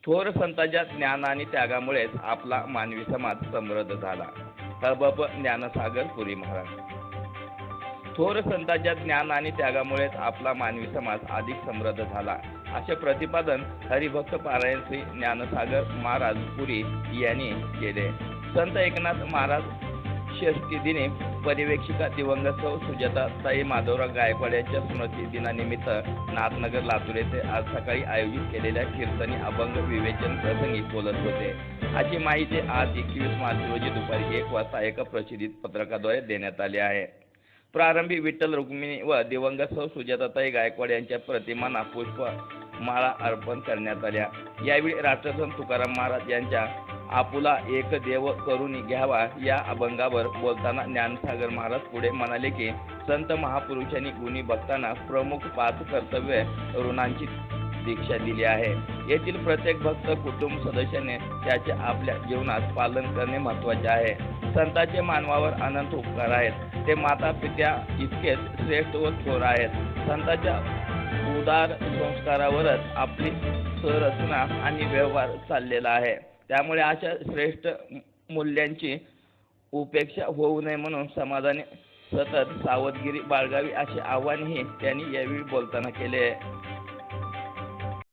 थोर संतांच्या ज्ञान आणि त्यागामुळेच आपला मानवी समाज समृद्ध झाला. हबप ज्ञानसागर पुरी महाराज. थोर संतांच्या ज्ञान आणि त्यागामुळेच आपला मानवी समाज अधिक समृद्ध झाला, असे प्रतिपादन हरिभक्त पारायण श्री ज्ञानसागर महाराज पुरी यांनी केले. संत एकनाथ महाराज षष्ठी दिनी पर्यवेक्षिका दिवंगत सौ सुजाता ताई माधवराव गायकवाड यांच्या स्मृती दिनानिमित्त नाथनगर लातूर येथे आज सकाळी आयोजित केलेल्या कीर्तनी अभंग विवेचन प्रसंगी बोलत होते. अशी माहिती आज 21 मार्च रोजी दुपारी 1 वाजता एका प्रसिद्धीत पत्रकाद्वारे देण्यात आली आहे. प्रारंभी विठ्ठल रुक्मिणी व दिवंगत सौ सुजाताताई गायकवाड यांच्या प्रतिमांना पुष्पमाळा अर्पण करण्यात आल्या. यावेळी राष्ट्रसंत तुकाराम महाराज यांच्या आपुला एक देव करून घ्यावा या अभंगावर बोलताना ज्ञानसागर महाराज पुढे म्हणाले की संत महापुरुषांनी गुणी भक्तांना प्रमुख 5 कर्तव्य ऋणांची दीक्षा दिली आहे. येथील प्रत्येक भक्त कुटुंब सदस्याने त्याचे आपल्या जीवनात पालन करणे महत्त्वाचे आहे. संतांचे मानवावर अनंत उपकार आहेत. ते माता पित्या इतकेच श्रेष्ठ व थोर आहेत. संतांच्या उदार संस्कारावरच आपली संरचना आणि व्यवहार चाललेला आहे. त्यामुळे अशा श्रेष्ठ मूल्यांची उपेक्षा होऊ नये म्हणून समाजाने सतत सावधगिरी बाळगावी असे आवाहनही त्यांनी यावेळी बोलताना केले.